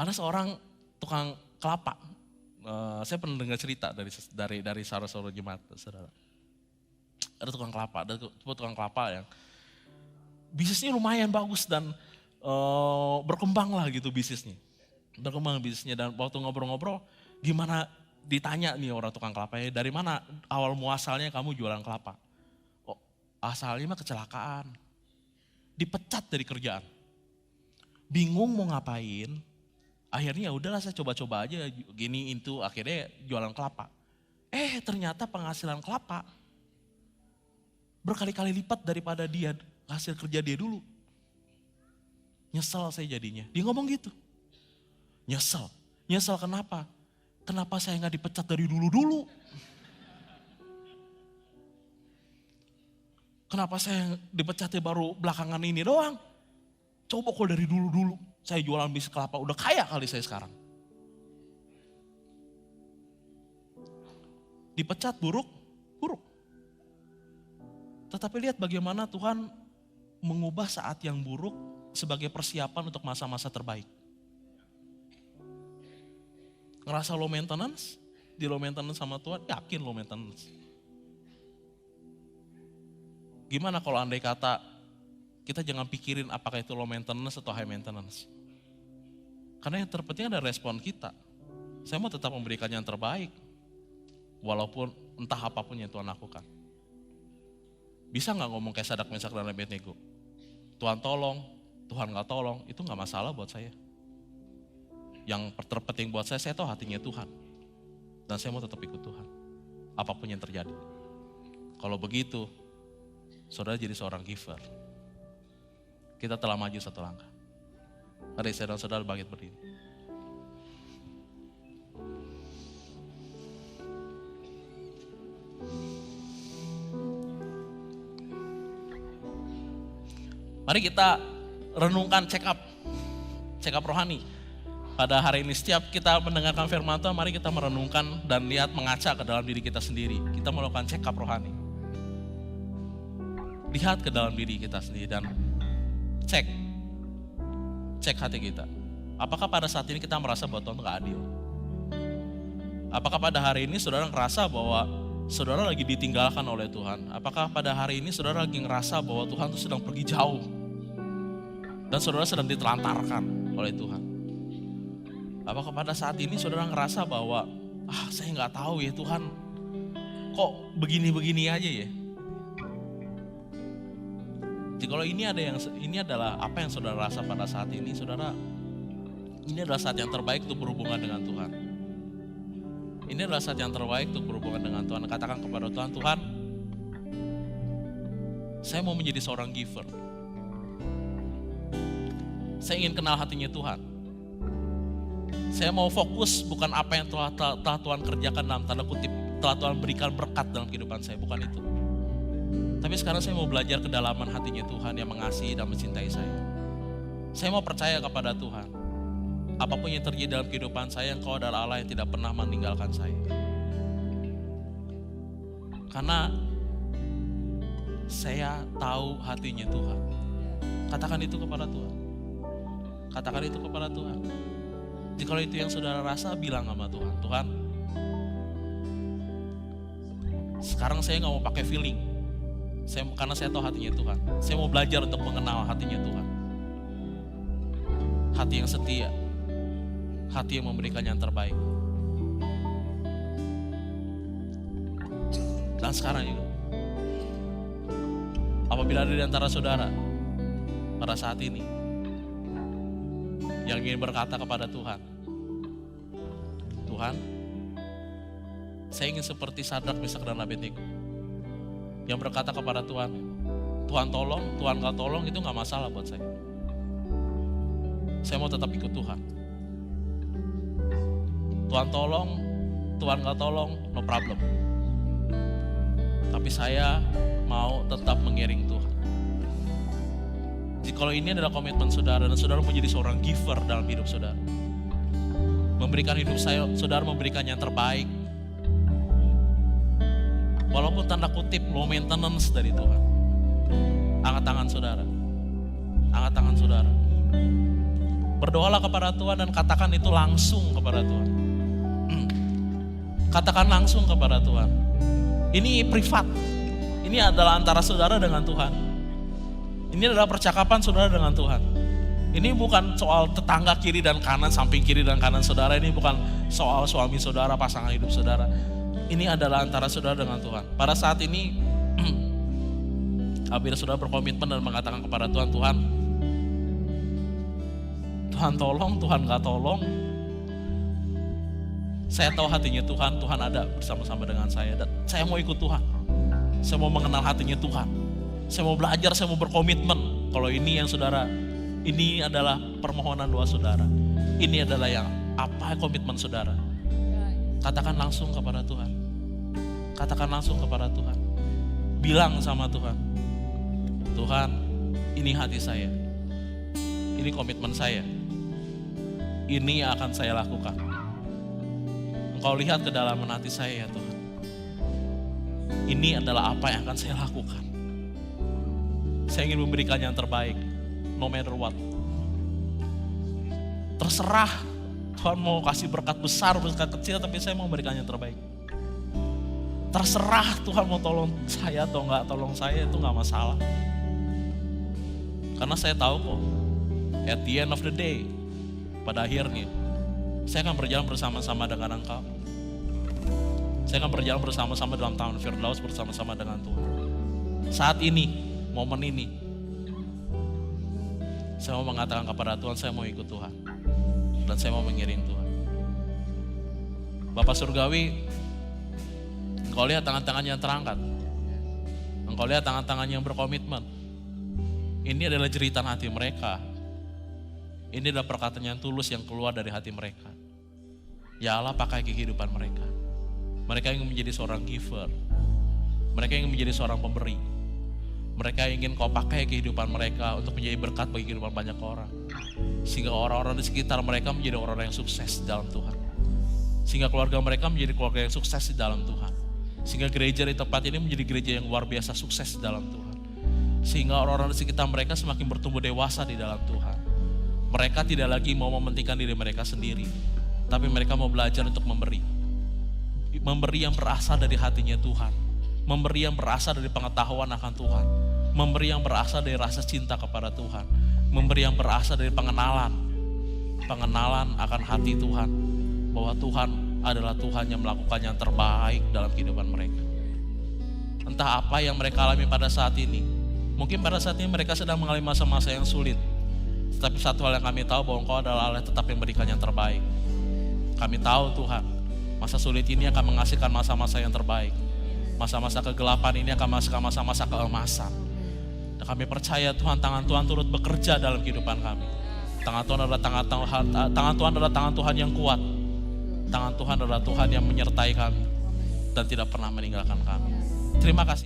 Ada seorang tukang kelapa. Saya pernah dengar cerita dari saudara-saudara jemaat, saudara. Ada tukang kelapa yang bisnisnya lumayan bagus dan berkembang lah gitu bisnisnya. Dan waktu ngobrol-ngobrol, gimana ditanya nih orang tukang kelapanya, dari mana awal muasalnya kamu jualan kelapa? Oh, asalnya mah kecelakaan. Dipecat dari kerjaan. Bingung mau ngapain? Akhirnya ya udahlah saya coba-coba aja gini itu akhirnya jualan kelapa. Ternyata penghasilan kelapa berkali-kali lipat daripada dia hasil kerja dia dulu. Nyesel saya jadinya. Dia ngomong gitu. Nyesel kenapa? Kenapa saya nggak dipecat dari dulu-dulu? Kenapa saya dipecatnya baru belakangan ini doang? Coba kalau dari dulu-dulu. Saya jualan bisnis kelapa, udah kaya kali saya sekarang. Dipecat buruk. Tetapi lihat bagaimana Tuhan mengubah saat yang buruk sebagai persiapan untuk masa-masa terbaik. Ngerasa low maintenance? Di low maintenance sama Tuhan, yakin low maintenance. Gimana kalau andai kata kita jangan pikirin apakah itu low maintenance atau high maintenance. Karena yang terpenting adalah respon kita. Saya mau tetap memberikan yang terbaik. Walaupun entah apapun yang Tuhan lakukan. Bisa gak ngomong kayak Sadrak, Mesak dan Abednego? Tuhan tolong, Tuhan gak tolong, itu gak masalah buat saya. Yang terpenting buat saya tahu hatinya Tuhan. Dan saya mau tetap ikut Tuhan. Apapun yang terjadi. Kalau begitu, saudara jadi seorang giver. Kita telah maju satu langkah. Mari saya dan saudara bangkit berdiri. Mari kita renungkan check up rohani. Pada hari ini setiap kita mendengarkan firman Tuhan, mari kita merenungkan dan lihat mengaca ke dalam diri kita sendiri. Kita melakukan check up rohani. Lihat ke dalam diri kita sendiri dan cek hati kita. Apakah pada saat ini kita merasa bahwa Tuhan gak adil? Apakah pada hari ini saudara ngerasa bahwa saudara lagi ditinggalkan oleh Tuhan? Apakah pada hari ini saudara lagi ngerasa bahwa Tuhan itu sedang pergi jauh? Dan saudara sedang ditelantarkan oleh Tuhan? Apakah pada saat ini saudara ngerasa bahwa saya gak tahu ya Tuhan, kok begini-begini aja ya? Jadi kalau ini adalah apa yang saudara rasa pada saat ini, saudara Ini adalah saat yang terbaik untuk berhubungan dengan Tuhan. Ini adalah saat yang terbaik untuk berhubungan dengan Tuhan. Katakan kepada Tuhan, Tuhan, saya mau menjadi seorang giver. Saya ingin kenal hatinya Tuhan. Saya mau fokus bukan apa yang telah Tuhan kerjakan dalam tanda kutip, telah Tuhan berikan berkat dalam kehidupan saya, bukan itu. Tapi sekarang saya mau belajar kedalaman hatinya Tuhan yang mengasihi dan mencintai saya. Saya mau percaya kepada Tuhan. Apapun yang terjadi dalam kehidupan saya, Engkau adalah Allah yang tidak pernah meninggalkan saya. Karena saya tahu hatinya Tuhan. Katakan itu kepada Tuhan. Katakan itu kepada Tuhan. Jika itu yang saudara rasa, bilang sama Tuhan, Tuhan, sekarang saya gak mau pakai feeling. Karena saya tahu hatinya Tuhan. Saya mau belajar untuk mengenal hatinya Tuhan. Hati yang setia. Hati yang memberikan yang terbaik. Dan sekarang juga, apabila ada di antara saudara pada saat ini yang ingin berkata kepada Tuhan, Tuhan, saya ingin seperti Sadrak, Meshak dan Abednego yang berkata kepada Tuhan, Tuhan tolong, Tuhan gak tolong, itu gak masalah buat saya. Saya mau tetap ikut Tuhan. Tuhan tolong, Tuhan gak tolong, no problem. Tapi saya mau tetap mengiring Tuhan. Jadi kalau ini adalah komitmen saudara, dan saudara menjadi seorang giver dalam hidup saudara, memberikan hidup saya, saudara memberikan yang terbaik, walaupun tanda kutip low maintenance dari Tuhan. Angkat tangan saudara. Angkat tangan saudara. Berdoalah kepada Tuhan dan katakan itu langsung kepada Tuhan. Katakan langsung kepada Tuhan. Ini privat. Ini adalah antara saudara dengan Tuhan. Ini adalah percakapan saudara dengan Tuhan. Ini bukan soal tetangga kiri dan kanan, samping kiri dan kanan saudara. Ini bukan soal suami saudara, pasangan hidup saudara. Ini adalah antara saudara dengan Tuhan. Pada saat ini, apabila saudara berkomitmen dan mengatakan kepada Tuhan, Tuhan tolong, Tuhan gak tolong. Saya tahu hatinya Tuhan, Tuhan ada bersama-sama dengan saya. Dan saya mau ikut Tuhan. Saya mau mengenal hatinya Tuhan. Saya mau belajar, saya mau berkomitmen. Kalau ini yang saudara, ini adalah permohonan doa saudara. Ini adalah yang apa komitmen saudara. Katakan langsung kepada Tuhan. Katakan langsung kepada Tuhan. Bilang sama Tuhan, Tuhan, ini hati saya. Ini komitmen saya. Ini yang akan saya lakukan. Engkau lihat ke dalam hati saya ya Tuhan. Ini adalah apa yang akan saya lakukan. Saya ingin memberikan yang terbaik, no matter what. Terserah Tuhan mau kasih berkat besar, berkat kecil, tapi saya mau memberikan yang terbaik. Terserah Tuhan mau tolong saya atau enggak tolong saya, itu enggak masalah. Karena saya tahu kok, at the end of the day, pada akhirnya, saya akan berjalan bersama-sama dengan Engkau. Saya akan berjalan bersama-sama dalam taman Firdaus bersama-sama dengan Tuhan. Saat ini, momen ini, saya mau mengatakan kepada Tuhan, saya mau ikut Tuhan. Dan saya mau mengiring Tuhan. Bapak Surgawi, Engkau lihat tangan-tangan yang terangkat. Engkau lihat tangan-tangan yang berkomitmen. Ini adalah jeritan hati mereka. Ini adalah perkataan yang tulus yang keluar dari hati mereka. Ya Allah, pakai kehidupan mereka. Mereka ingin menjadi seorang giver. Mereka ingin menjadi seorang pemberi. Mereka ingin Kau pakai kehidupan mereka untuk menjadi berkat bagi kehidupan banyak orang. Sehingga orang-orang di sekitar mereka menjadi orang-orang yang sukses di dalam Tuhan. Sehingga keluarga mereka menjadi keluarga yang sukses di dalam Tuhan. Sehingga gereja di tempat ini menjadi gereja yang luar biasa sukses di dalam Tuhan. Sehingga orang-orang di sekitar mereka semakin bertumbuh dewasa di dalam Tuhan. Mereka tidak lagi mau mementingkan diri mereka sendiri, tapi mereka mau belajar untuk memberi. Memberi yang berasal dari hatinya Tuhan. Memberi yang berasal dari pengetahuan akan Tuhan. Memberi yang berasal dari rasa cinta kepada Tuhan. Memberi yang berasal dari pengenalan. Pengenalan akan hati Tuhan. Bahwa Tuhan adalah Tuhan yang melakukan yang terbaik dalam kehidupan mereka. Entah apa yang mereka alami pada saat ini. Mungkin pada saat ini mereka sedang mengalami masa-masa yang sulit. Tetapi satu hal yang kami tahu bahwa Engkau adalah Allah yang tetap yang memberikan yang terbaik. Kami tahu Tuhan, masa sulit ini akan menghasilkan masa-masa yang terbaik. Masa-masa kegelapan ini akan menghasilkan masa-masa keemasan. Dan kami percaya Tuhan, tangan Tuhan turut bekerja dalam kehidupan kami. Tangan Tuhan adalah tangan Tuhan yang kuat. Tangan Tuhan adalah Tuhan yang menyertai kami dan tidak pernah meninggalkan kami. Terima kasih.